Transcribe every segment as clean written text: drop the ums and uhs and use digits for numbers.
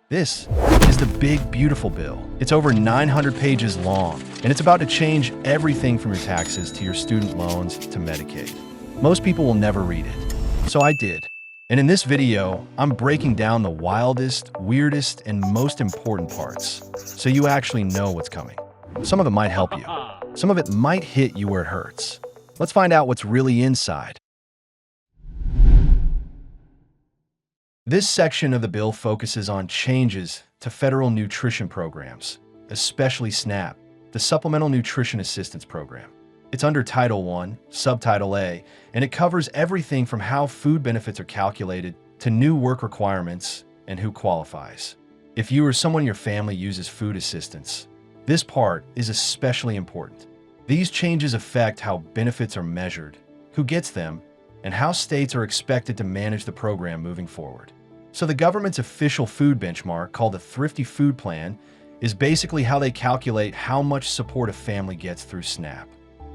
This is the Big Beautiful Bill. It's over 900 pages long, and it's about to change everything from your taxes to your student loans to Medicaid. Most people will never read it, so I did. And in this video, I'm breaking down the wildest, weirdest, and most important parts, so you actually know what's coming. Some of it might help you. Some of it might hit you where it hurts. Let's find out what's really inside. This section of the bill focuses on changes to federal nutrition programs, especially SNAP, the Supplemental Nutrition Assistance Program. It's under Title I, Subtitle A, and it covers everything from how food benefits are calculated to new work requirements and who qualifies. If you or someone in your family uses food assistance, this part is especially important. These changes affect how benefits are measured, who gets them, and how states are expected to manage the program moving forward. So the government's official food benchmark, called the Thrifty Food Plan, is basically how they calculate how much support a family gets through SNAP.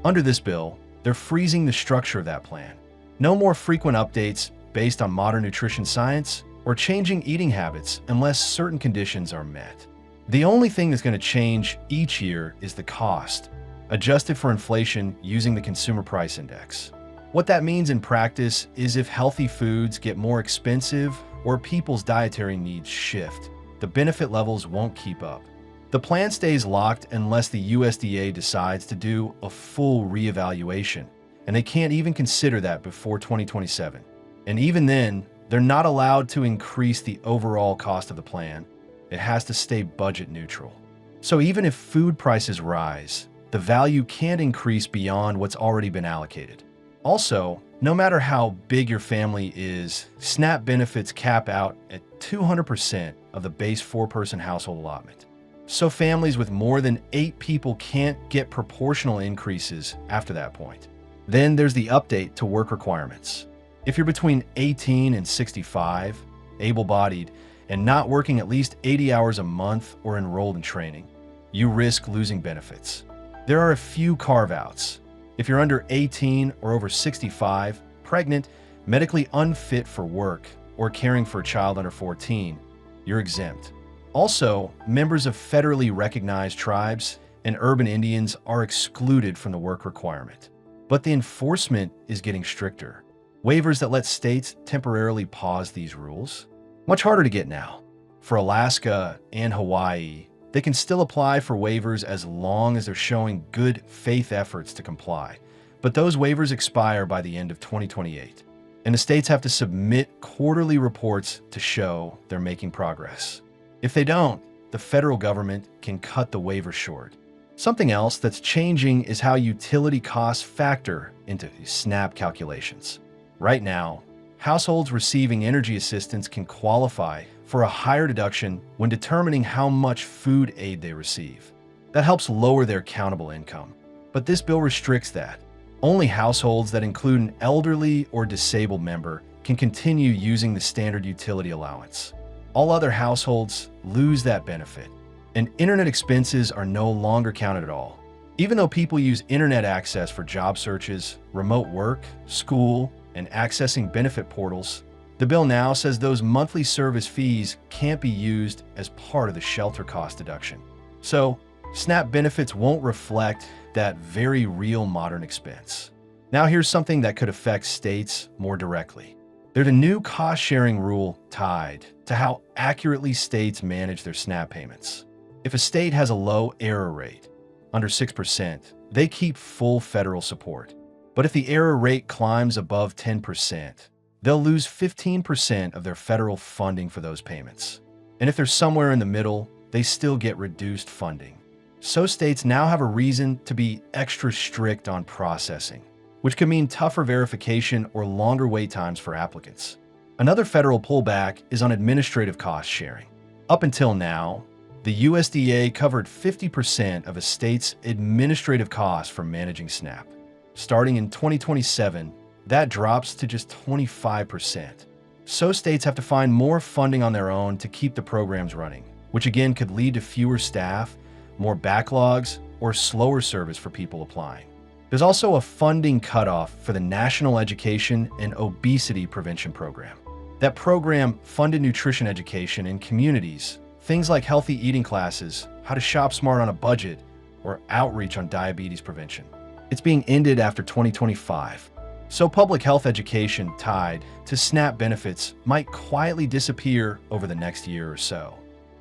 Under this bill, they're freezing the structure of that plan. No more frequent updates based on modern nutrition science or changing eating habits unless certain conditions are met. The only thing that's going to change each year is the cost, adjusted for inflation using the Consumer Price Index. What that means in practice is if healthy foods get more expensive or people's dietary needs shift, the benefit levels won't keep up. The plan stays locked unless the USDA decides to do a full reevaluation, and they can't even consider that before 2027. And even then, they're not allowed to increase the overall cost of the plan. It has to stay budget neutral. So even if food prices rise, the value can't increase beyond what's already been allocated. Also, no matter how big your family is, SNAP benefits cap out at 200% of the base 4-person household allotment. So families with more than 8 people can't get proportional increases after that point. Then there's the update to work requirements. If you're between 18 and 65, able-bodied, and not working at least 80 hours a month or enrolled in training, you risk losing benefits. There are a few carve-outs. If you're under 18 or over 65, pregnant, medically unfit for work, or caring for a child under 14, you're exempt. Also, members of federally recognized tribes and urban Indians are excluded from the work requirement. But the enforcement is getting stricter. Waivers that let states temporarily pause these rules. Much harder to get now. For Alaska and Hawaii, they can still apply for waivers as long as they're showing good faith efforts to comply. But those waivers expire by the end of 2028. And the states have to submit quarterly reports to show they're making progress. If they don't, the federal government can cut the waiver short. Something else that's changing is how utility costs factor into SNAP calculations. Right now, households receiving energy assistance can qualify for a higher deduction when determining how much food aid they receive. That helps lower their countable income. But this bill restricts that. Only households that include an elderly or disabled member can continue using the standard utility allowance. All other households lose that benefit, and internet expenses are no longer counted at all. Even though people use internet access for job searches, remote work, school, and accessing benefit portals, the bill now says those monthly service fees can't be used as part of the shelter cost deduction. So, SNAP benefits won't reflect that very real modern expense. Now here's something that could affect states more directly. There's a new cost-sharing rule tied to how accurately states manage their SNAP payments. If a state has a low error rate, under 6%, they keep full federal support. But if the error rate climbs above 10%, they'll lose 15% of their federal funding for those payments. And if they're somewhere in the middle, they still get reduced funding. So states now have a reason to be extra strict on processing, which could mean tougher verification or longer wait times for applicants. Another federal pullback is on administrative cost sharing. Up until now, the USDA covered 50% of a state's administrative costs for managing SNAP. Starting in 2027, that drops to just 25%. So states have to find more funding on their own to keep the programs running, which again could lead to fewer staff, more backlogs, or slower service for people applying. There's also a funding cutoff for the National Education and Obesity Prevention Program. That program funded nutrition education in communities Things like healthy eating classes, how to shop smart on a budget, or outreach on diabetes prevention. It's being ended after 2025. So public health education tied to SNAP benefits might quietly disappear over the next year or so.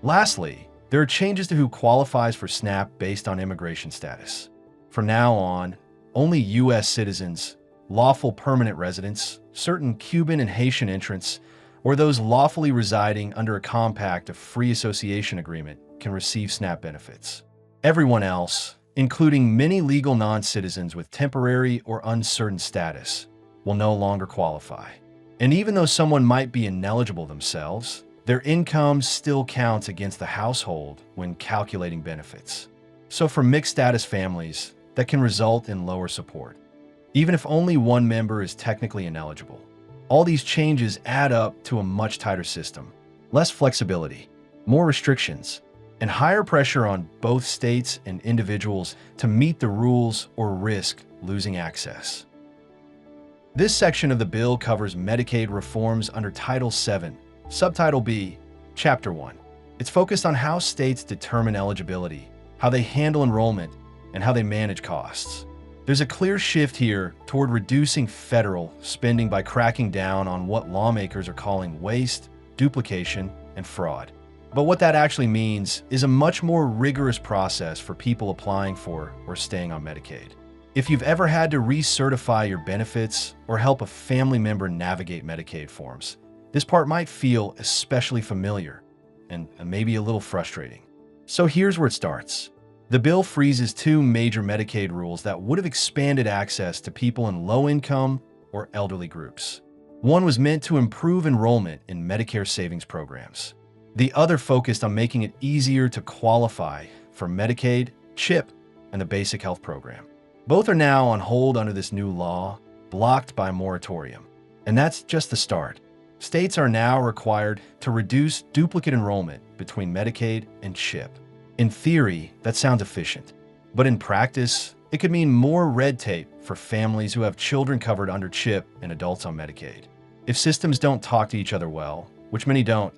Lastly, there are changes to who qualifies for SNAP based on immigration status. From now on, only U.S. citizens, lawful permanent residents, certain Cuban and Haitian entrants, or those lawfully residing under a compact of free association agreement can receive SNAP benefits. Everyone else, including many legal non-citizens with temporary or uncertain status, will no longer qualify. And even though someone might be ineligible themselves, their income still counts against the household when calculating benefits. So for mixed status families, that can result in lower support, even if only one member is technically ineligible. All these changes add up to a much tighter system, less flexibility, more restrictions, and higher pressure on both states and individuals to meet the rules or risk losing access. This section of the bill covers Medicaid reforms under Title VII, Subtitle B, Chapter 1. It's focused on how states determine eligibility, how they handle enrollment, and how they manage costs. There's a clear shift here toward reducing federal spending by cracking down on what lawmakers are calling waste, duplication, and fraud. But what that actually means is a much more rigorous process for people applying for or staying on Medicaid. If you've ever had to recertify your benefits or help a family member navigate Medicaid forms, this part might feel especially familiar and maybe a little frustrating. So here's where it starts. The bill freezes two major Medicaid rules that would have expanded access to people in low-income or elderly groups. One was meant to improve enrollment in Medicare savings programs. The other focused on making it easier to qualify for Medicaid, CHIP, and the Basic Health Program. Both are now on hold under this new law, blocked by a moratorium. And that's just the start. States are now required to reduce duplicate enrollment between Medicaid and CHIP. In theory, that sounds efficient. But in practice, it could mean more red tape for families who have children covered under CHIP and adults on Medicaid. If systems don't talk to each other well, which many don't,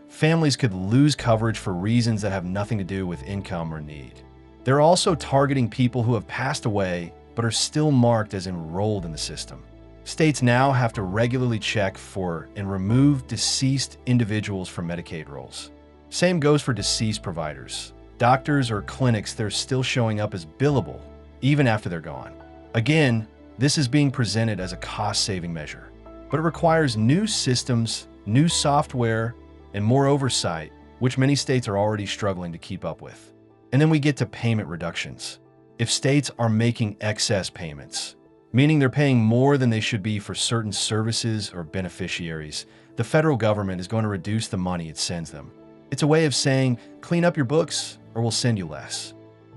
families could lose coverage for reasons that have nothing to do with income or need. They're also targeting people who have passed away but are still marked as enrolled in the system. States now have to regularly check for and remove deceased individuals from Medicaid rolls. Same goes for deceased providers. Doctors or clinics that are still showing up as billable even after they're gone. Again, this is being presented as a cost-saving measure, but it requires new systems, new software, and more oversight, which many states are already struggling to keep up with. And then we get to payment reductions. If states are making excess payments, meaning they're paying more than they should be for certain services or beneficiaries, the federal government is going to reduce the money it sends them. It's a way of saying, clean up your books or we'll send you less.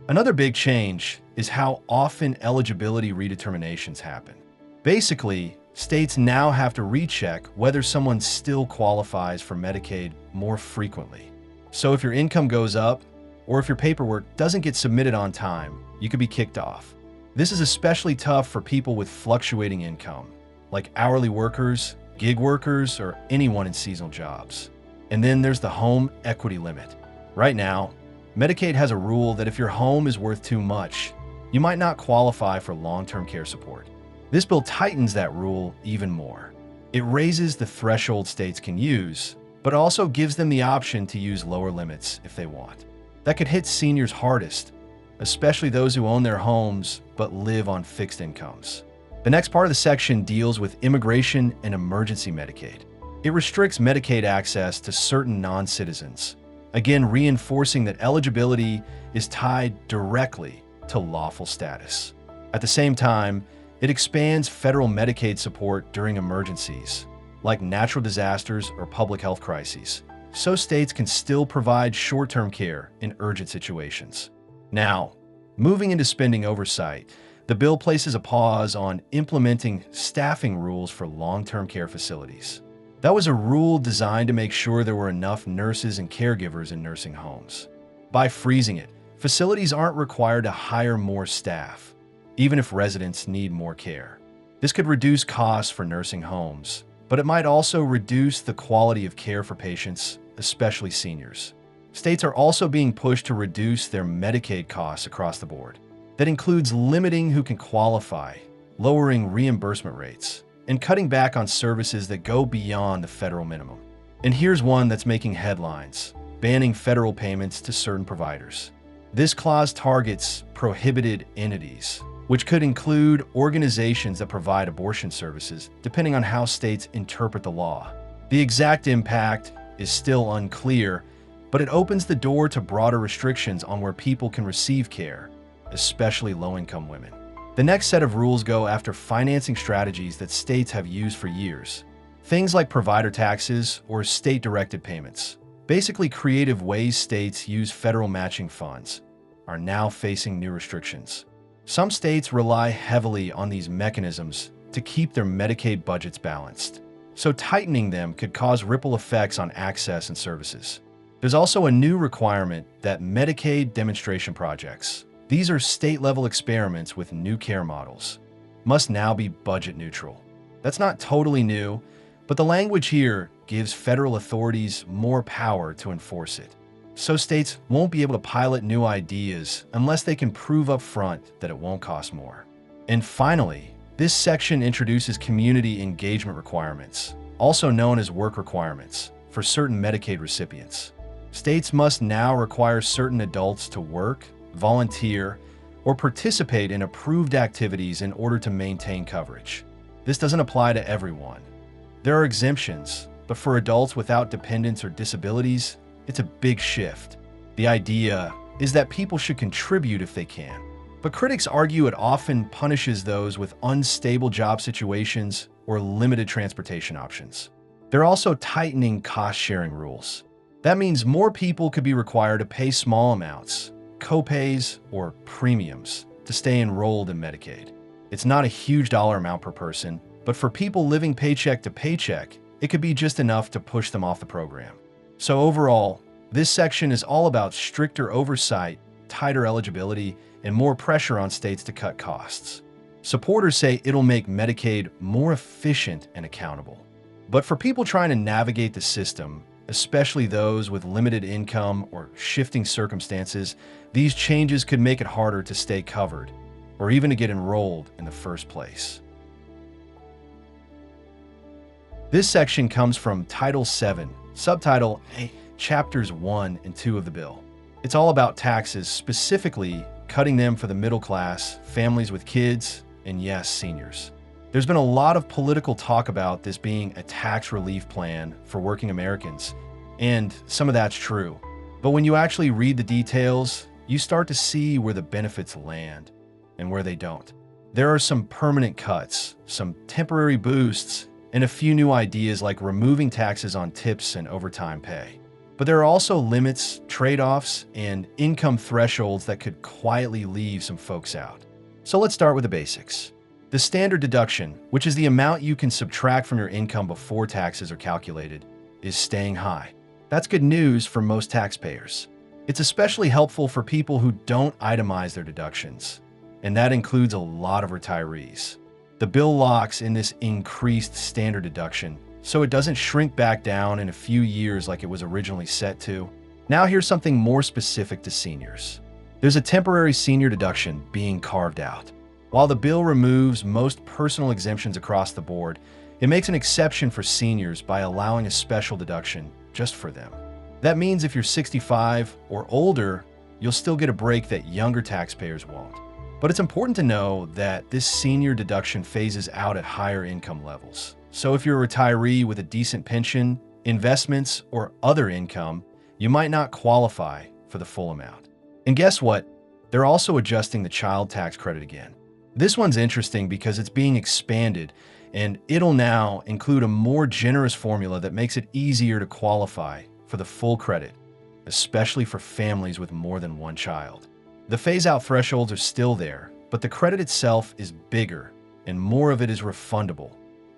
Another big change is how often eligibility redeterminations happen. Basically, states now have to recheck whether someone still qualifies for Medicaid more frequently. So if your income goes up, or if your paperwork doesn't get submitted on time, you could be kicked off. This is especially tough for people with fluctuating income, like hourly workers, gig workers, or anyone in seasonal jobs. And then there's the home equity limit. Right now, Medicaid has a rule that if your home is worth too much, you might not qualify for long-term care support. This bill tightens that rule even more. It raises the threshold states can use, but also gives them the option to use lower limits if they want. That could hit seniors hardest, especially those who own their homes but live on fixed incomes. The next part of the section deals with immigration and emergency Medicaid. It restricts Medicaid access to certain non-citizens, again reinforcing that eligibility is tied directly to lawful status. At the same time, it expands federal Medicaid support during emergencies, like natural disasters or public health crises, so states can still provide short-term care in urgent situations. Now, moving into spending oversight, the bill places a pause on implementing staffing rules for long-term care facilities. That was a rule designed to make sure there were enough nurses and caregivers in nursing homes. By freezing it, facilities aren't required to hire more staff, even if residents need more care. This could reduce costs for nursing homes, but it might also reduce the quality of care for patients, especially seniors. States are also being pushed to reduce their Medicaid costs across the board. That includes limiting who can qualify, lowering reimbursement rates, and cutting back on services that go beyond the federal minimum. And here's one that's making headlines: banning federal payments to certain providers. This clause targets prohibited entities, which could include organizations that provide abortion services, depending on how states interpret the law. The exact impact is still unclear, but it opens the door to broader restrictions on where people can receive care, especially low-income women. The next set of rules go after financing strategies that states have used for years. Things like provider taxes or state-directed payments. Basically, creative ways states use federal matching funds are now facing new restrictions. Some states rely heavily on these mechanisms to keep their Medicaid budgets balanced, so tightening them could cause ripple effects on access and services. There's also a new requirement that Medicaid demonstration projects, these are state-level experiments with new care models, must now be budget neutral. That's not totally new, but the language here gives federal authorities more power to enforce it. So states won't be able to pilot new ideas unless they can prove up front that it won't cost more. And finally, this section introduces community engagement requirements, also known as work requirements, for certain Medicaid recipients. States must now require certain adults to work, volunteer, or participate in approved activities in order to maintain coverage. This doesn't apply to everyone. There are exemptions, but for adults without dependents or disabilities, it's a big shift. The idea is that people should contribute if they can, but critics argue it often punishes those with unstable job situations or limited transportation options. They're also tightening cost-sharing rules. That means more people could be required to pay small amounts, co-pays, or premiums to stay enrolled in Medicaid. It's not a huge dollar amount per person, but for people living paycheck to paycheck, it could be just enough to push them off the program. So overall, this section is all about stricter oversight, tighter eligibility, and more pressure on states to cut costs. Supporters say it'll make Medicaid more efficient and accountable. But for people trying to navigate the system, especially those with limited income or shifting circumstances, these changes could make it harder to stay covered or even to get enrolled in the first place. This section comes from Title 7, Subtitle A, Chapters 1 and 2 of the bill. It's all about taxes, specifically cutting them for the middle class, families with kids, and yes, seniors. There's been a lot of political talk about this being a tax relief plan for working Americans, and some of that's true. But when you actually read the details, you start to see where the benefits land and where they don't. There are some permanent cuts, some temporary boosts, and a few new ideas like removing taxes on tips and overtime pay. But there are also limits, trade-offs, and income thresholds that could quietly leave some folks out. So let's start with the basics. The standard deduction, which is the amount you can subtract from your income before taxes are calculated, is staying high. That's good news for most taxpayers. It's especially helpful for people who don't itemize their deductions, and that includes a lot of retirees. The bill locks in this increased standard deduction, so it doesn't shrink back down in a few years like it was originally set to. Now here's something more specific to seniors. There's a temporary senior deduction being carved out. While the bill removes most personal exemptions across the board, it makes an exception for seniors by allowing a special deduction just for them. That means if you're 65 or older, you'll still get a break that younger taxpayers won't. But it's important to know that this senior deduction phases out at higher income levels. So if you're a retiree with a decent pension, investments, or other income, you might not qualify for the full amount. And guess what? They're also adjusting the child tax credit again. This one's interesting because it's being expanded, and it'll now include a more generous formula that makes it easier to qualify for the full credit, especially for families with more than one child. The phase-out thresholds are still there, but the credit itself is bigger, and more of it is refundable,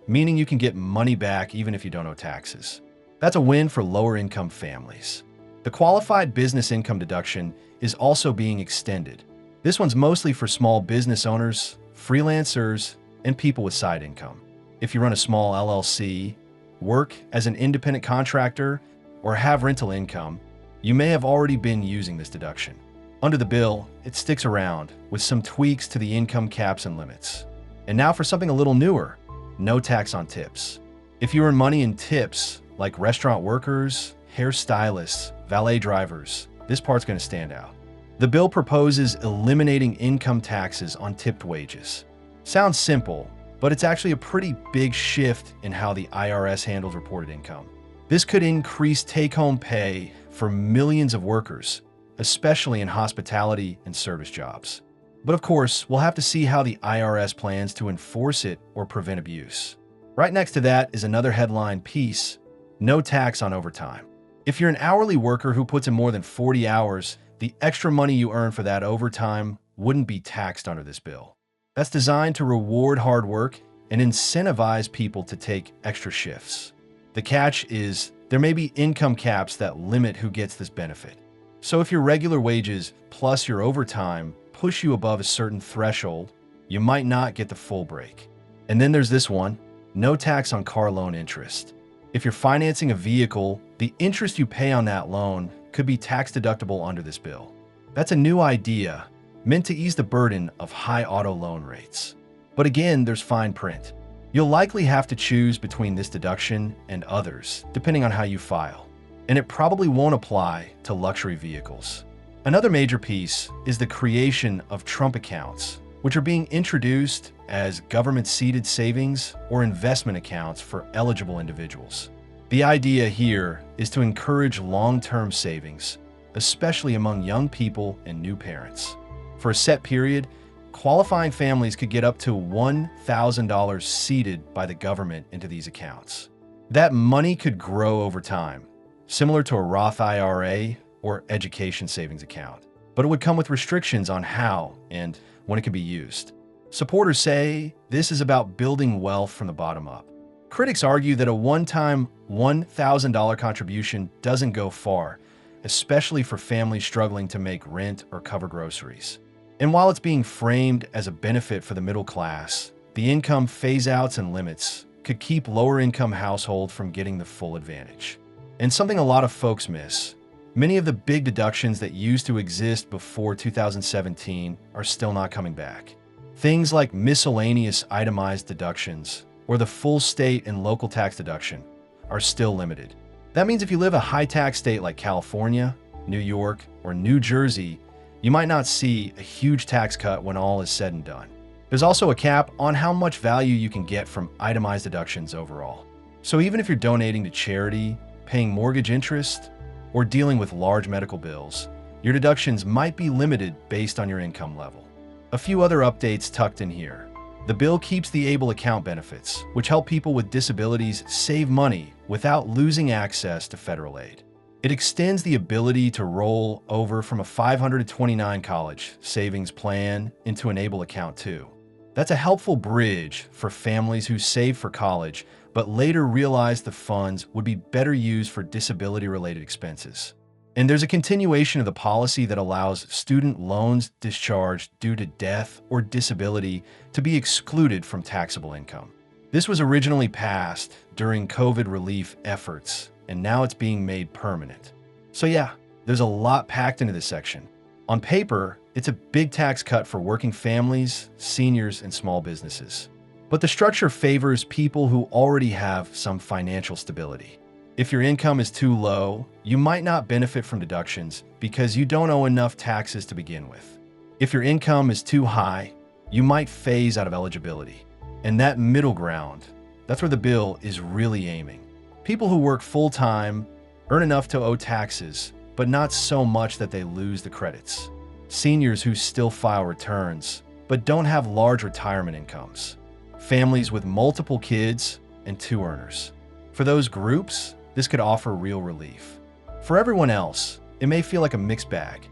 meaning you can get money back even if you don't owe taxes. That's a win for lower-income families. The qualified business income deduction is also being extended. This one's mostly for small business owners, freelancers, and people with side income. If you run a small LLC, work as an independent contractor, or have rental income, You may have already been using this deduction. Under the bill, it sticks around with some tweaks to the income caps and limits. And now for something a little newer, no tax on tips. If you earn money in tips, like restaurant workers, hairstylists, valet drivers, this part's going to stand out. The bill proposes eliminating income taxes on tipped wages. Sounds simple, but it's actually a pretty big shift in how the IRS handles reported income. This could increase take-home pay for millions of workers, especially in hospitality and service jobs. But of course, we'll have to see how the IRS plans to enforce it or prevent abuse. Right next to that is another headline piece: no tax on overtime. If you're an hourly worker who puts in more than 40 hours, the extra money you earn for that overtime wouldn't be taxed under this bill. That's designed to reward hard work and incentivize people to take extra shifts. The catch is there may be income caps that limit who gets this benefit. So if your regular wages plus your overtime push you above a certain threshold, you might not get the full break. And then there's this one: no tax on car loan interest. If you're financing a vehicle, the interest you pay on that loan could be tax deductible under this bill. That's a new idea meant to ease the burden of high auto loan rates. But again, there's fine print. You'll likely have to choose between this deduction and others, depending on how you file. And it probably won't apply to luxury vehicles. Another major piece is the creation of Trump accounts, which are being introduced as government-seeded savings or investment accounts for eligible individuals. The idea here is to encourage long-term savings, especially among young people and new parents. For a set period, qualifying families could get up to $1,000 seeded by the government into these accounts. That money could grow over time, similar to a Roth IRA or education savings account, but it would come with restrictions on how and when it could be used. Supporters say this is about building wealth from the bottom up. Critics argue that a one-time $1,000 contribution doesn't go far, especially for families struggling to make rent or cover groceries. And while it's being framed as a benefit for the middle class, the income phase-outs and limits could keep lower-income households from getting the full advantage. And something a lot of folks miss: many of the big deductions that used to exist before 2017 are still not coming back. Things like miscellaneous itemized deductions or the full state and local tax deduction are still limited. That means if you live a high-tax state like California, New York, or New Jersey, you might not see a huge tax cut when all is said and done. There's also a cap on how much value you can get from itemized deductions overall. So even if you're donating to charity, paying mortgage interest, or dealing with large medical bills, your deductions might be limited based on your income level. A few other updates tucked in here. The bill keeps the ABLE account benefits, which help people with disabilities save money without losing access to federal aid. It extends the ability to roll over from a 529 college savings plan into an ABLE account too. That's a helpful bridge for families who save for college but later realize the funds would be better used for disability-related expenses. And there's a continuation of the policy that allows student loans discharged due to death or disability to be excluded from taxable income. This was originally passed during COVID relief efforts, and now it's being made permanent. So yeah, there's a lot packed into this section. On paper, it's a big tax cut for working families, seniors, and small businesses. But the structure favors people who already have some financial stability. If your income is too low, you might not benefit from deductions because you don't owe enough taxes to begin with. If your income is too high, you might phase out of eligibility. And that middle ground, that's where the bill is really aiming. People who work full-time, earn enough to owe taxes, but not so much that they lose the credits. Seniors who still file returns, but don't have large retirement incomes. Families with multiple kids and two earners. For those groups, this could offer real relief. For everyone else, it may feel like a mixed bag.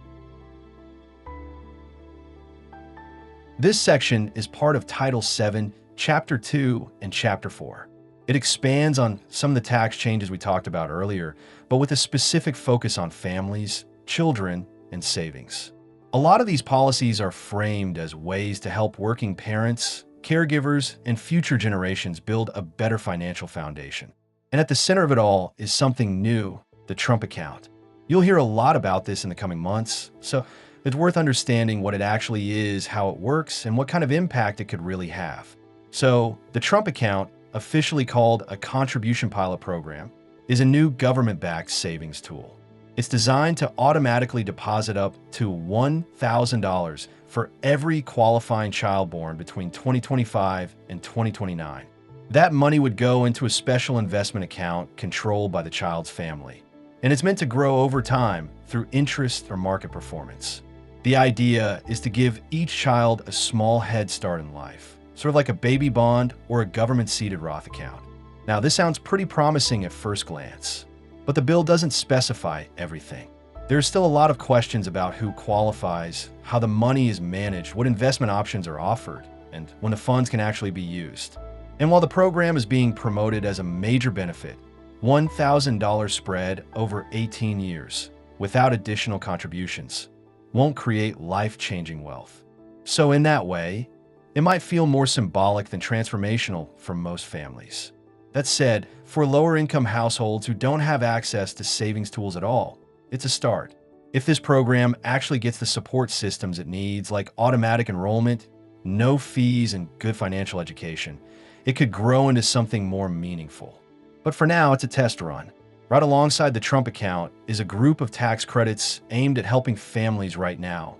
This section is part of Title VII, Chapter 2, and Chapter 4. It expands on some of the tax changes we talked about earlier, but with a specific focus on families, children, and savings. A lot of these policies are framed as ways to help working parents, caregivers, and future generations build a better financial foundation. And at the center of it all is something new: the Trump account. You'll hear a lot about this in the coming months, so it's worth understanding what it actually is, how it works, and what kind of impact it could really have. So, the Trump account, officially called a contribution pilot program, is a new government-backed savings tool. It's designed to automatically deposit up to $1,000 for every qualifying child born between 2025 and 2029. That money would go into a special investment account controlled by the child's family, and it's meant to grow over time through interest or market performance. The idea is to give each child a small head start in life, sort of like a baby bond or a government-seeded Roth account. Now, this sounds pretty promising at first glance, but the bill doesn't specify everything. There's still a lot of questions about who qualifies, how the money is managed, what investment options are offered, and when the funds can actually be used. And while the program is being promoted as a major benefit, $1,000 spread over 18 years without additional contributions won't create life-changing wealth. So in that way, it might feel more symbolic than transformational for most families. That said, for lower-income households who don't have access to savings tools at all, it's a start. If this program actually gets the support systems it needs, like automatic enrollment, no fees, and good financial education, it could grow into something more meaningful. But for now, it's a test run. Right alongside the Trump account is a group of tax credits aimed at helping families right now,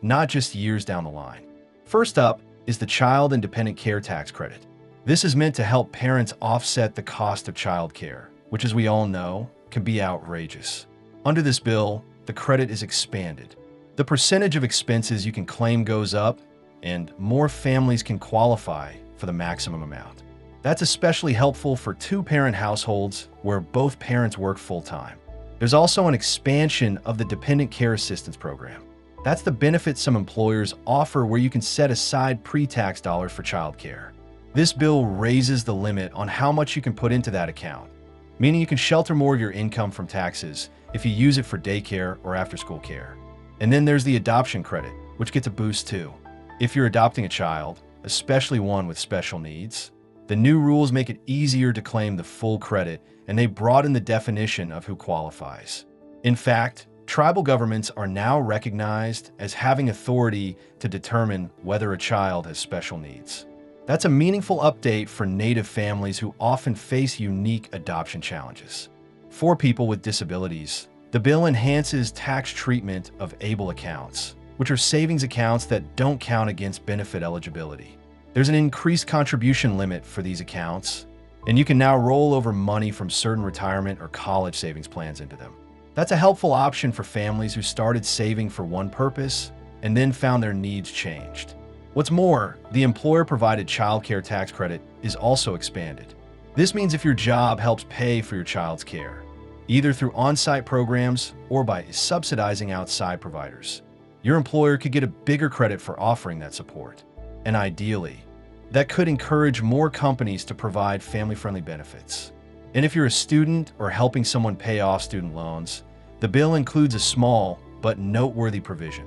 not just years down the line. First up is the Child and Dependent Care Tax Credit. This is meant to help parents offset the cost of childcare, which, as we all know, can be outrageous. Under this bill, the credit is expanded. The percentage of expenses you can claim goes up, and more families can qualify for the maximum amount. That's especially helpful for two-parent households where both parents work full-time. There's also an expansion of the Dependent Care Assistance Program. That's the benefit some employers offer where you can set aside pre-tax dollars for childcare. This bill raises the limit on how much you can put into that account, meaning you can shelter more of your income from taxes if you use it for daycare or after-school care. And then there's the adoption credit, which gets a boost too. If you're adopting a child, especially one with special needs, the new rules make it easier to claim the full credit, and they broaden the definition of who qualifies. In fact, tribal governments are now recognized as having authority to determine whether a child has special needs. That's a meaningful update for Native families who often face unique adoption challenges. For people with disabilities, the bill enhances tax treatment of ABLE accounts, which are savings accounts that don't count against benefit eligibility. There's an increased contribution limit for these accounts, and you can now roll over money from certain retirement or college savings plans into them. That's a helpful option for families who started saving for one purpose and then found their needs changed. What's more, the employer-provided child care tax credit is also expanded. This means if your job helps pay for your child's care, either through on-site programs or by subsidizing outside providers, your employer could get a bigger credit for offering that support. And ideally, that could encourage more companies to provide family-friendly benefits. And if you're a student or helping someone pay off student loans, the bill includes a small but noteworthy provision.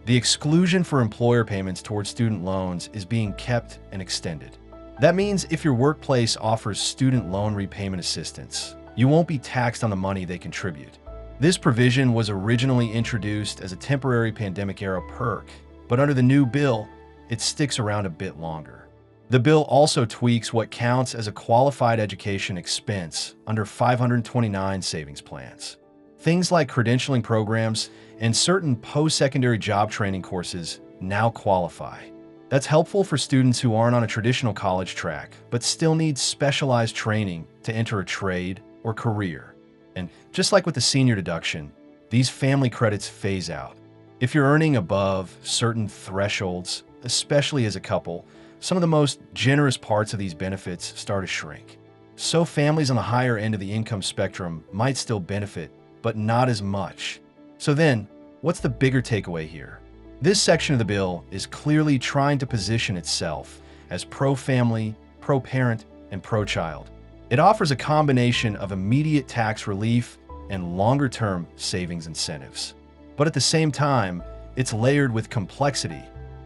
The exclusion for employer payments towards student loans is being kept and extended. That means if your workplace offers student loan repayment assistance, you won't be taxed on the money they contribute. This provision was originally introduced as a temporary pandemic-era perk, but under the new bill, it sticks around a bit longer. The bill also tweaks what counts as a qualified education expense under 529 savings plans. Things like credentialing programs and certain post-secondary job training courses now qualify. That's helpful for students who aren't on a traditional college track, but still need specialized training to enter a trade or career. And just like with the senior deduction, these family credits phase out. If you're earning above certain thresholds, especially as a couple, some of the most generous parts of these benefits start to shrink. So families on the higher end of the income spectrum might still benefit, but not as much. So then, what's the bigger takeaway here? This section of the bill is clearly trying to position itself as pro-family, pro-parent, and pro-child. It offers a combination of immediate tax relief and longer-term savings incentives. But at the same time, it's layered with complexity,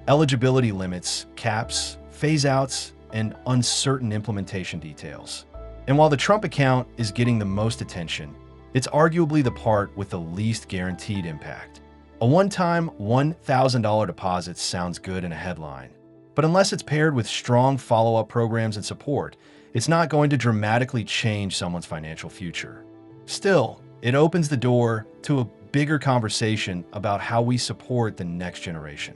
eligibility limits, caps, phase-outs, and uncertain implementation details. And while the Trump account is getting the most attention, It's arguably the part with the least guaranteed impact. A one-time $1,000 deposit sounds good in a headline, but unless it's paired with strong follow-up programs and support, it's not going to dramatically change someone's financial future. Still, it opens the door to a bigger conversation about how we support the next generation.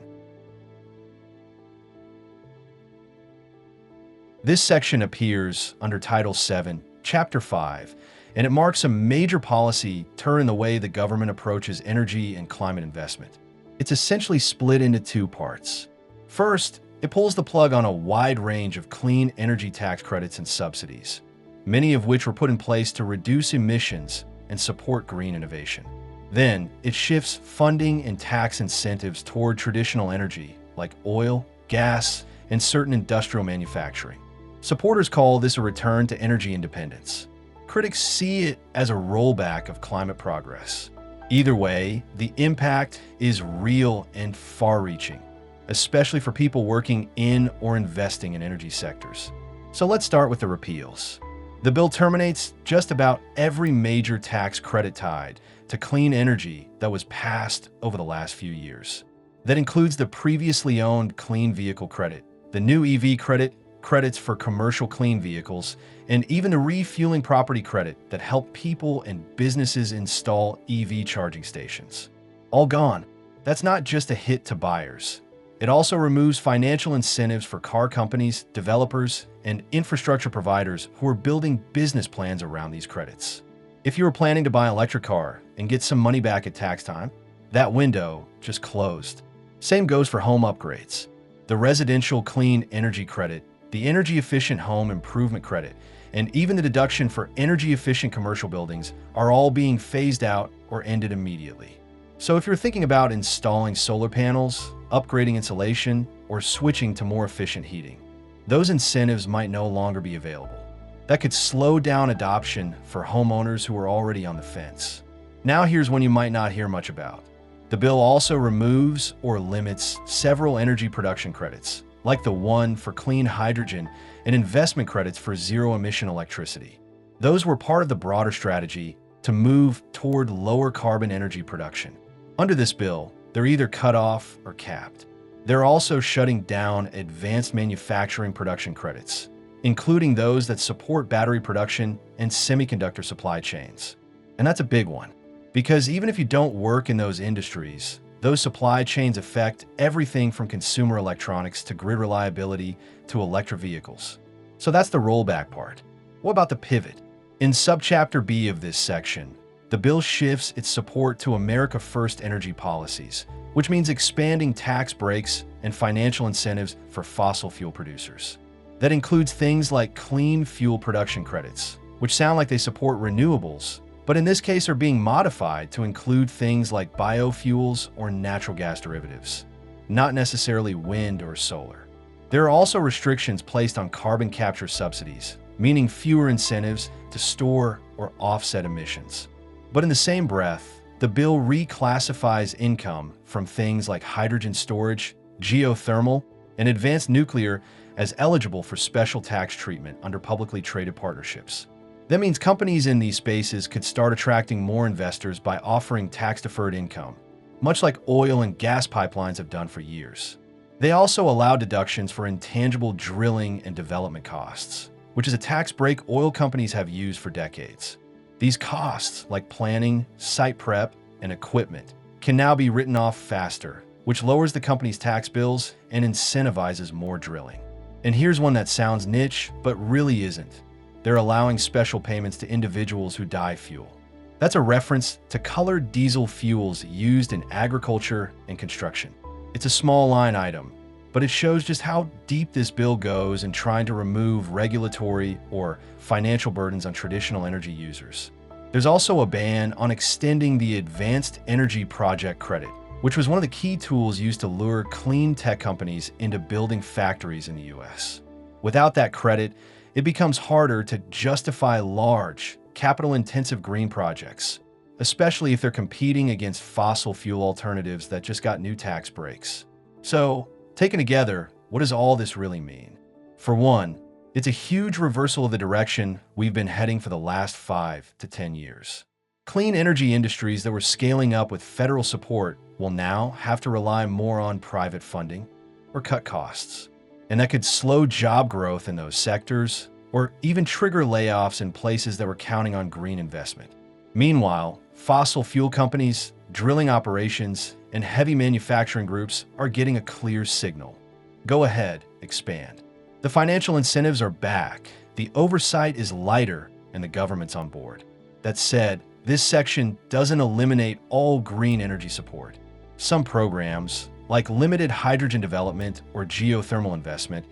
This section appears under Title VII, Chapter 5, and it marks a major policy turn in the way the government approaches energy and climate investment. It's essentially split into two parts. First, it pulls the plug on a wide range of clean energy tax credits and subsidies, many of which were put in place to reduce emissions and support green innovation. Then, it shifts funding and tax incentives toward traditional energy like oil, gas, and certain industrial manufacturing. Supporters call this a return to energy independence. Critics see it as a rollback of climate progress. Either way, the impact is real and far-reaching, especially for people working in or investing in energy sectors. So let's start with the repeals. The bill terminates just about every major tax credit tied to clean energy that was passed over the last few years. That includes the previously owned clean vehicle credit, the new EV credit, credits for commercial clean vehicles, and even the refueling property credit that helped people and businesses install EV charging stations. All gone. That's not just a hit to buyers. It also removes financial incentives for car companies, developers, and infrastructure providers who are building business plans around these credits. If you were planning to buy an electric car and get some money back at tax time, that window just closed. Same goes for home upgrades. The residential clean energy credit, the energy efficient home improvement credit, and even the deduction for energy efficient commercial buildings are all being phased out or ended immediately. So if you're thinking about installing solar panels, upgrading insulation, or switching to more efficient heating, those incentives might no longer be available. That could slow down adoption for homeowners who are already on the fence. Now here's one you might not hear much about. The bill also removes or limits several energy production credits, like the one for clean hydrogen and investment credits for zero-emission electricity. Those were part of the broader strategy to move toward lower carbon energy production. Under this bill, they're either cut off or capped. They're also shutting down advanced manufacturing production credits, including those that support battery production and semiconductor supply chains. And that's a big one, because even if you don't work in those industries, those supply chains affect everything from consumer electronics to grid reliability to electric vehicles. So that's the rollback part. What about the pivot? In Subchapter B of this section, the bill shifts its support to America First energy policies, which means expanding tax breaks and financial incentives for fossil fuel producers. That includes things like clean fuel production credits, which sound like they support renewables, but in this case are being modified to include things like biofuels or natural gas derivatives, not necessarily wind or solar. There are also restrictions placed on carbon capture subsidies, meaning fewer incentives to store or offset emissions. But in the same breath, the bill reclassifies income from things like hydrogen storage, geothermal, and advanced nuclear as eligible for special tax treatment under publicly traded partnerships. That means companies in these spaces could start attracting more investors by offering tax-deferred income, much like oil and gas pipelines have done for years. They also allow deductions for intangible drilling and development costs, which is a tax break oil companies have used for decades. These costs, like planning, site prep, and equipment, can now be written off faster, which lowers the company's tax bills and incentivizes more drilling. And here's one that sounds niche, but really isn't. They're allowing special payments to individuals who dye fuel. That's a reference to colored diesel fuels used in agriculture and construction. It's a small line item, but it shows just how deep this bill goes in trying to remove regulatory or financial burdens on traditional energy users. There's also a ban on extending the Advanced Energy Project Credit, which was one of the key tools used to lure clean tech companies into building factories in the US. Without that credit, it becomes harder to justify large, capital-intensive green projects, especially if they're competing against fossil fuel alternatives that just got new tax breaks. So, taken together, what does all this really mean? For one, it's a huge reversal of the direction we've been heading for the last 5 to 10 years. Clean energy industries that were scaling up with federal support will now have to rely more on private funding or cut costs. And that could slow job growth in those sectors or even trigger layoffs in places that were counting on green investment. Meanwhile, fossil fuel companies, drilling operations, and heavy manufacturing groups are getting a clear signal. Go ahead, expand. The financial incentives are back, the oversight is lighter, and the government's on board. That said, this section doesn't eliminate all green energy support. Some programs, like limited hydrogen development or geothermal investment,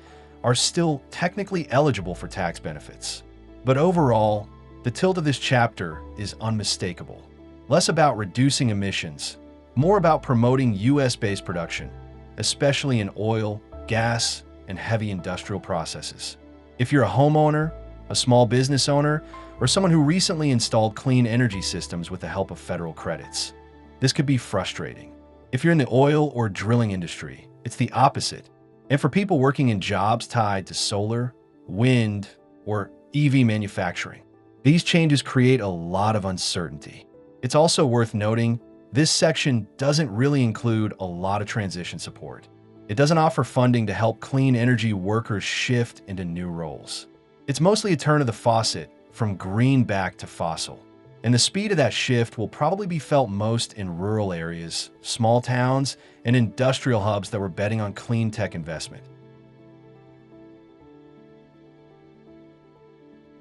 are still technically eligible for tax benefits. But overall, the tilt of this chapter is unmistakable. Less about reducing emissions, more about promoting US-based production, especially in oil, gas, and heavy industrial processes. If you're a homeowner, a small business owner, or someone who recently installed clean energy systems with the help of federal credits, this could be frustrating. If you're in the oil or drilling industry, it's the opposite. And for people working in jobs tied to solar, wind, or EV manufacturing, these changes create a lot of uncertainty. It's also worth noting, this section doesn't really include a lot of transition support. It doesn't offer funding to help clean energy workers shift into new roles. It's mostly a turn of the faucet from green back to fossil. And the speed of that shift will probably be felt most in rural areas, small towns, and industrial hubs that were betting on clean tech investment.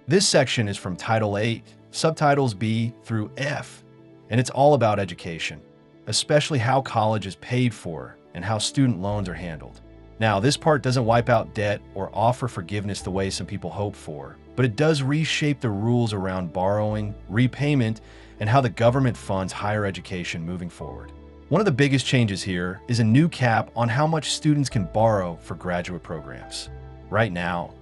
This section is from Title 8, subtitles B through F, and it's all about education, especially how college is paid for and how student loans are handled. Now, this part doesn't wipe out debt or offer forgiveness the way some people hope for, but it does reshape the rules around borrowing, repayment, and how the government funds higher education moving forward. One of the biggest changes here is a new cap on how much students can borrow for graduate programs. Right now,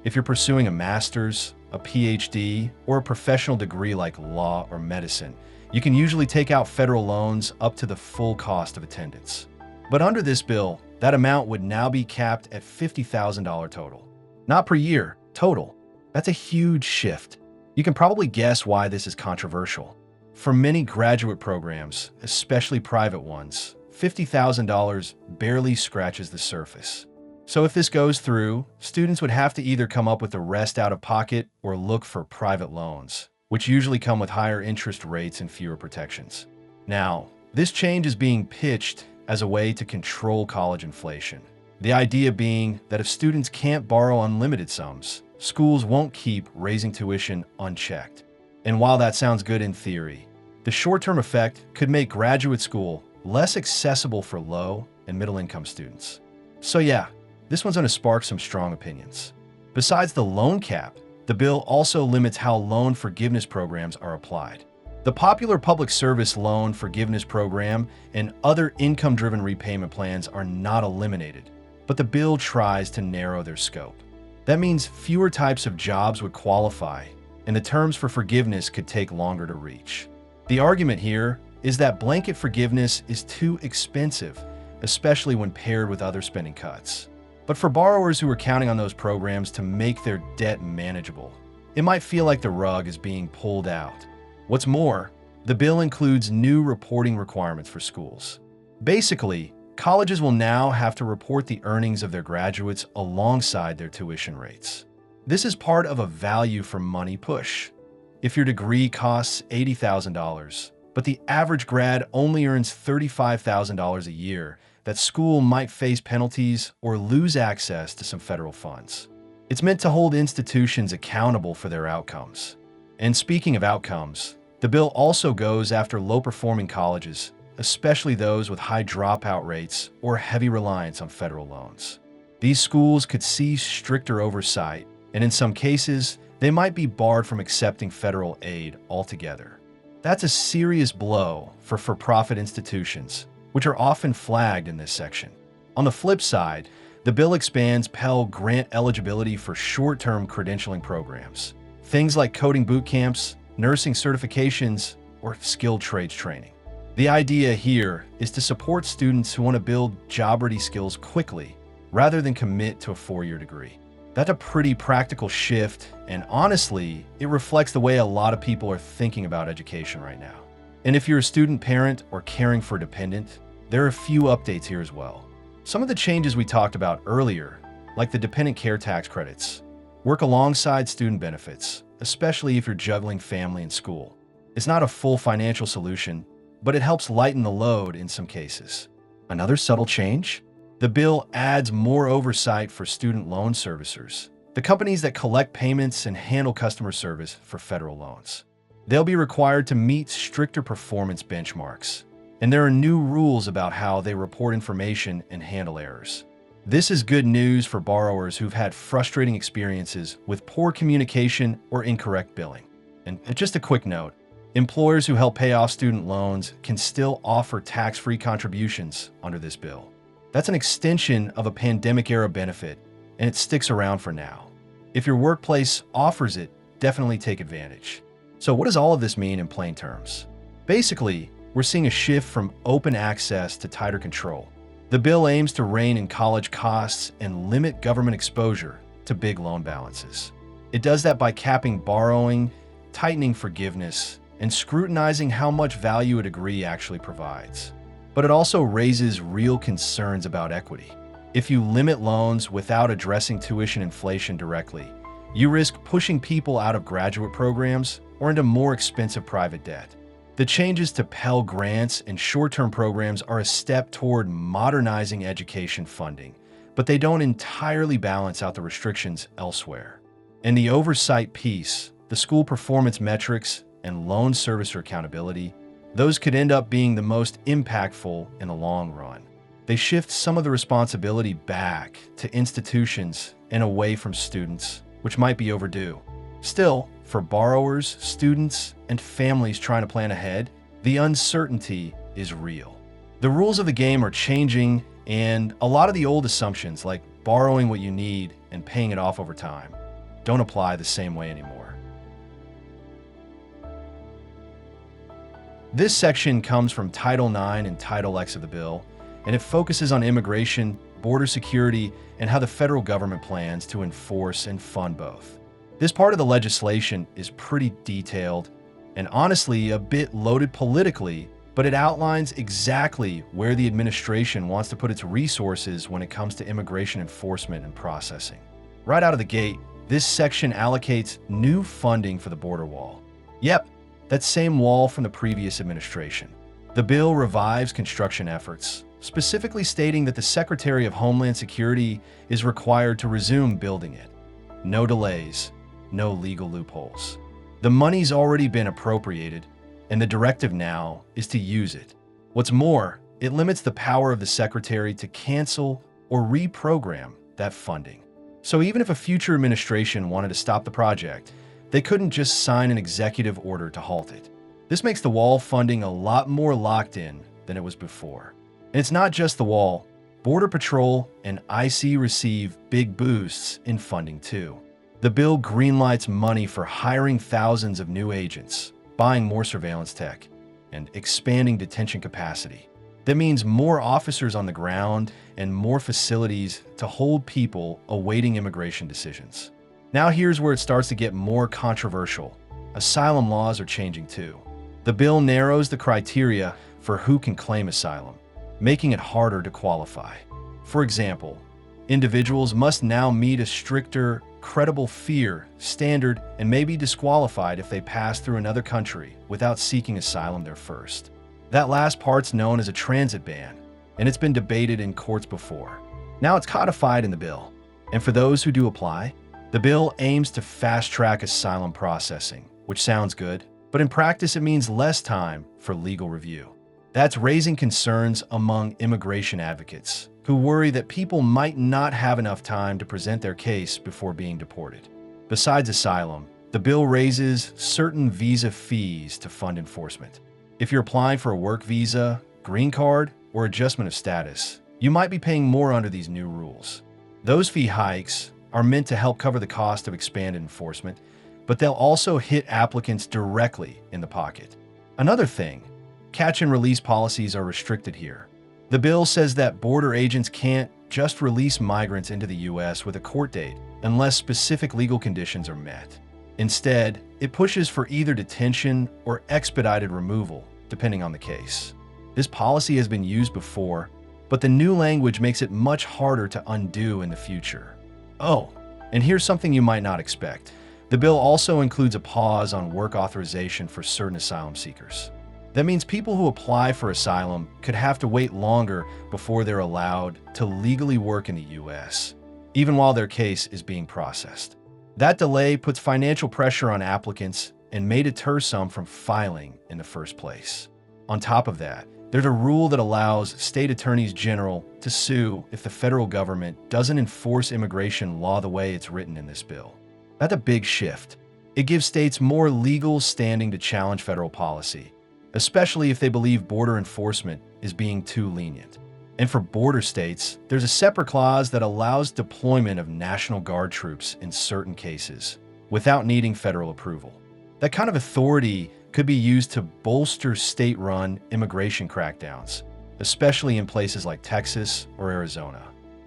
if you're pursuing a master's, a PhD, or a professional degree like law or medicine, you can usually take out federal loans up to the full cost of attendance. But under this bill, that amount would now be capped at $50,000 total. Not per year, total. That's a huge shift. You can probably guess why this is controversial. For many graduate programs, especially private ones, $50,000 barely scratches the surface. So if this goes through, students would have to either come up with the rest out of pocket or look for private loans, which usually come with higher interest rates and fewer protections. Now, this change is being pitched as a way to control college inflation. The idea being that if students can't borrow unlimited sums, schools won't keep raising tuition unchecked. And while that sounds good in theory, the short-term effect could make graduate school less accessible for low and middle-income students. So yeah, this one's going to spark some strong opinions. Besides the loan cap, the bill also limits how loan forgiveness programs are applied. The popular public service loan forgiveness program and other income-driven repayment plans are not eliminated, but the bill tries to narrow their scope. That means fewer types of jobs would qualify, and the terms for forgiveness could take longer to reach. The argument here is that blanket forgiveness is too expensive, especially when paired with other spending cuts. But for borrowers who are counting on those programs to make their debt manageable, it might feel like the rug is being pulled out. What's more, the bill includes new reporting requirements for schools. Basically, colleges will now have to report the earnings of their graduates alongside their tuition rates. This is part of a value for money push. If your degree costs $80,000, but the average grad only earns $35,000 a year, that school might face penalties or lose access to some federal funds. It's meant to hold institutions accountable for their outcomes. And speaking of outcomes, the bill also goes after low-performing colleges, especially those with high dropout rates or heavy reliance on federal loans. These schools could see stricter oversight, and in some cases, they might be barred from accepting federal aid altogether. That's a serious blow for for-profit institutions, which are often flagged in this section. On the flip side, the bill expands Pell Grant eligibility for short-term credentialing programs, things like coding boot camps, nursing certifications, or skilled trades training. The idea here is to support students who want to build job-ready skills quickly, rather than commit to a 4-year degree. That's a pretty practical shift, and honestly, it reflects the way a lot of people are thinking about education right now. And if you're a student, parent, or caring for a dependent, there are a few updates here as well. Some of the changes we talked about earlier, like the dependent care tax credits, work alongside student benefits, especially if you're juggling family and school. It's not a full financial solution, but it helps lighten the load in some cases. Another subtle change? The bill adds more oversight for student loan servicers, the companies that collect payments and handle customer service for federal loans. They'll be required to meet stricter performance benchmarks, and there are new rules about how they report information and handle errors. This is good news for borrowers who've had frustrating experiences with poor communication or incorrect billing. And just a quick note, employers who help pay off student loans can still offer tax-free contributions under this bill. That's an extension of a pandemic-era benefit, and it sticks around for now. If your workplace offers it, definitely take advantage. So what does all of this mean in plain terms? Basically, we're seeing a shift from open access to tighter control. The bill aims to rein in college costs and limit government exposure to big loan balances. It does that by capping borrowing, tightening forgiveness, and scrutinizing how much value a degree actually provides. But it also raises real concerns about equity. If you limit loans without addressing tuition inflation directly, you risk pushing people out of graduate programs or into more expensive private debt. The changes to Pell Grants and short-term programs are a step toward modernizing education funding, but they don't entirely balance out the restrictions elsewhere. In the oversight piece, the school performance metrics and loan servicer accountability, those could end up being the most impactful in the long run. They shift some of the responsibility back to institutions and away from students, which might be overdue. Still, for borrowers, students, and families trying to plan ahead, the uncertainty is real. The rules of the game are changing, and a lot of the old assumptions, like borrowing what you need and paying it off over time, don't apply the same way anymore. This section comes from Title IX and Title X of the bill, and it focuses on immigration, border security, and how the federal government plans to enforce and fund both. This part of the legislation is pretty detailed and honestly a bit loaded politically, but it outlines exactly where the administration wants to put its resources when it comes to immigration enforcement and processing. Right out of the gate, this section allocates new funding for the border wall. Yep, that same wall from the previous administration. The bill revives construction efforts, specifically stating that the Secretary of Homeland Security is required to resume building it. No delays, no legal loopholes. The money's already been appropriated, and the directive now is to use it. What's more, it limits the power of the Secretary to cancel or reprogram that funding. So even if a future administration wanted to stop the project, they couldn't just sign an executive order to halt it. This makes the wall funding a lot more locked in than it was before. And it's not just the wall. Border Patrol and IC receive big boosts in funding too. The bill greenlights money for hiring thousands of new agents, buying more surveillance tech, and expanding detention capacity. That means more officers on the ground and more facilities to hold people awaiting immigration decisions. Now here's where it starts to get more controversial. Asylum laws are changing too. The bill narrows the criteria for who can claim asylum, making it harder to qualify. For example, individuals must now meet a stricter credible fear standard and may be disqualified if they pass through another country without seeking asylum there first. That last part's known as a transit ban, and it's been debated in courts before. Now it's codified in the bill. And for those who do apply, the bill aims to fast-track asylum processing, which sounds good, but in practice it means less time for legal review. That's raising concerns among immigration advocates who worry that people might not have enough time to present their case before being deported. Besides asylum, the bill raises certain visa fees to fund enforcement. If you're applying for a work visa, green card, or adjustment of status, you might be paying more under these new rules. Those fee hikes are meant to help cover the cost of expanded enforcement, but they'll also hit applicants directly in the pocket. Another thing, catch and release policies are restricted here. The bill says that border agents can't just release migrants into the U.S. with a court date unless specific legal conditions are met. Instead, it pushes for either detention or expedited removal, depending on the case. This policy has been used before, but the new language makes it much harder to undo in the future. Oh, and here's something you might not expect. The bill also includes a pause on work authorization for certain asylum seekers. That means people who apply for asylum could have to wait longer before they're allowed to legally work in the U.S., even while their case is being processed. That delay puts financial pressure on applicants and may deter some from filing in the first place. On top of that, there's a rule that allows state attorneys general to sue if the federal government doesn't enforce immigration law the way it's written in this bill. That's a big shift. It gives states more legal standing to challenge federal policy, especially if they believe border enforcement is being too lenient. And for border states, there's a separate clause that allows deployment of National Guard troops in certain cases without needing federal approval. That kind of authority could be used to bolster state-run immigration crackdowns, especially in places like Texas or Arizona.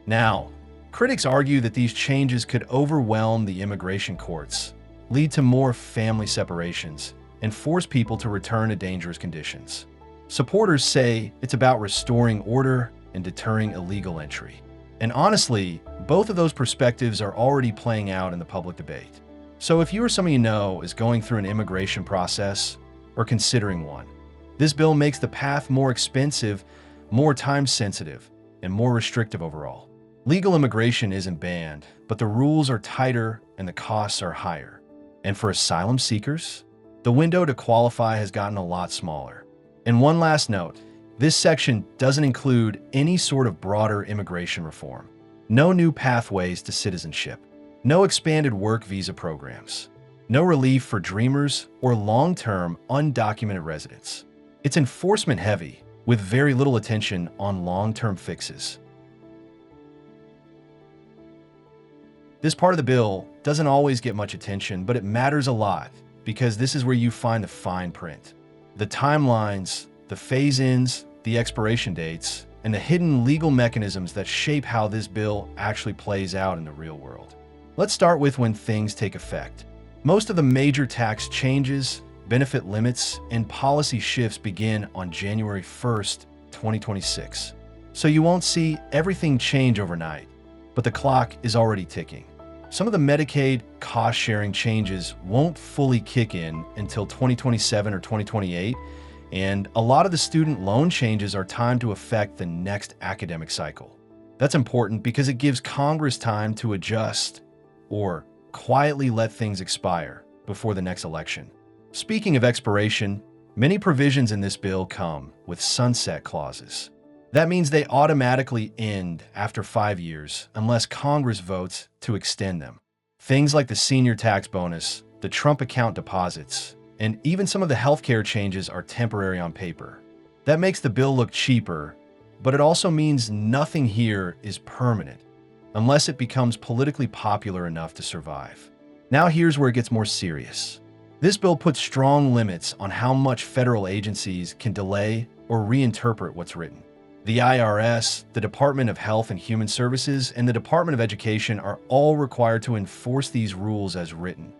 Now, critics argue that these changes could overwhelm the immigration courts, lead to more family separations, and force people to return to dangerous conditions. Supporters say it's about restoring order and deterring illegal entry. And honestly, both of those perspectives are already playing out in the public debate. So if you or someone you know is going through an immigration process or considering one, this bill makes the path more expensive, more time-sensitive, and more restrictive overall. Legal immigration isn't banned, but the rules are tighter and the costs are higher. And for asylum seekers, the window to qualify has gotten a lot smaller. And one last note, this section doesn't include any sort of broader immigration reform. No new pathways to citizenship. No expanded work visa programs. No relief for dreamers or long-term undocumented residents. It's enforcement heavy, with very little attention on long-term fixes. This part of the bill doesn't always get much attention, but it matters a lot because this is where you find the fine print. The timelines, the phase-ins, the expiration dates, and the hidden legal mechanisms that shape how this bill actually plays out in the real world. Let's start with when things take effect. Most of the major tax changes, benefit limits, and policy shifts begin on January 1st, 2026. So you won't see everything change overnight, but the clock is already ticking. Some of the Medicaid cost-sharing changes won't fully kick in until 2027 or 2028, and a lot of the student loan changes are timed to affect the next academic cycle. That's important because it gives Congress time to adjust or quietly let things expire before the next election. Speaking of expiration, many provisions in this bill come with sunset clauses. That means they automatically end after 5 years unless Congress votes to extend them. Things like the senior tax bonus, the Trump account deposits, and even some of the healthcare changes are temporary on paper. That makes the bill look cheaper, but it also means nothing here is permanent unless it becomes politically popular enough to survive. Now here's where it gets more serious. This bill puts strong limits on how much federal agencies can delay or reinterpret what's written. The IRS, the Department of Health and Human Services, and the Department of Education are all required to enforce these rules as written.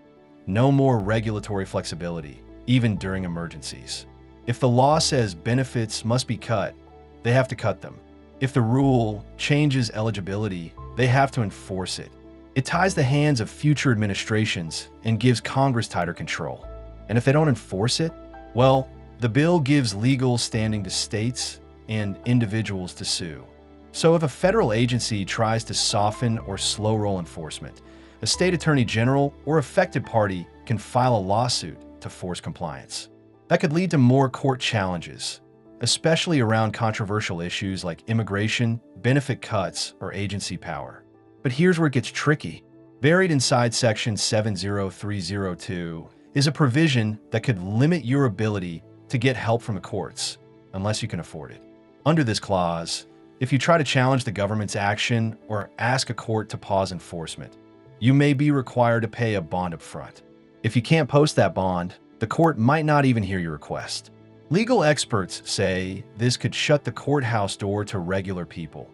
No more regulatory flexibility, even during emergencies. If the law says benefits must be cut, they have to cut them. If the rule changes eligibility, they have to enforce it. It ties the hands of future administrations and gives Congress tighter control. And if they don't enforce it, well, the bill gives legal standing to states and individuals to sue. So if a federal agency tries to soften or slow-roll enforcement, a state attorney general or affected party can file a lawsuit to force compliance. That could lead to more court challenges, especially around controversial issues like immigration, benefit cuts, or agency power. But here's where it gets tricky. Buried inside Section 70302 is a provision that could limit your ability to get help from the courts, unless you can afford it. Under this clause, if you try to challenge the government's action or ask a court to pause enforcement, you may be required to pay a bond up front. If you can't post that bond, the court might not even hear your request. Legal experts say this could shut the courthouse door to regular people.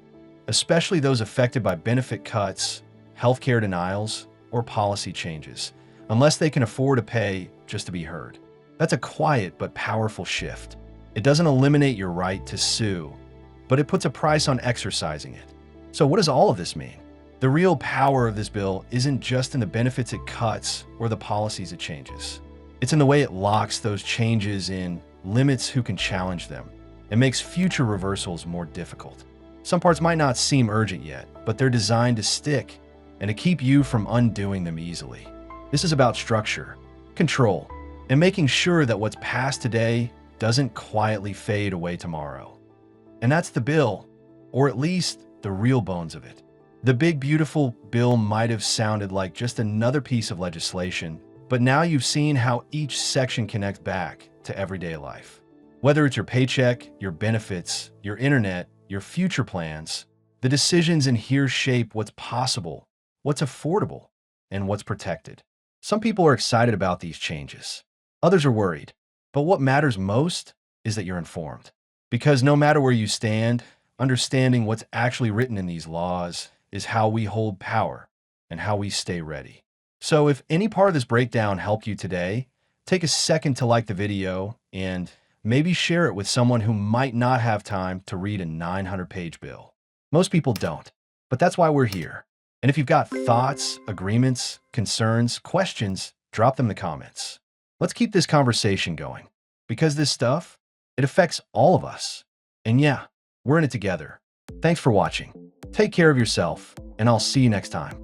especially those affected by benefit cuts, healthcare denials, or policy changes, unless they can afford to pay just to be heard. That's a quiet but powerful shift. It doesn't eliminate your right to sue, but it puts a price on exercising it. So what does all of this mean? The real power of this bill isn't just in the benefits it cuts or the policies it changes. It's in the way it locks those changes in, limits who can challenge them, and makes future reversals more difficult. Some parts might not seem urgent yet, but they're designed to stick and to keep you from undoing them easily. This is about structure, control, and making sure that what's passed today doesn't quietly fade away tomorrow. And that's the bill, or at least the real bones of it. The big, beautiful bill might have sounded like just another piece of legislation, but now you've seen how each section connects back to everyday life. Whether it's your paycheck, your benefits, your internet, your future plans, the decisions in here shape what's possible, what's affordable, and what's protected. Some people are excited about these changes. Others are worried. But what matters most is that you're informed. Because no matter where you stand, understanding what's actually written in these laws is how we hold power and how we stay ready. So if any part of this breakdown helped you today, take a second to like the video and maybe share it with someone who might not have time to read a 900-page bill. Most people don't, but that's why we're here. And if you've got thoughts, agreements, concerns, questions, drop them in the comments. Let's keep this conversation going, because this stuff, it affects all of us. And yeah, we're in it together. Thanks for watching. Take care of yourself, and I'll see you next time.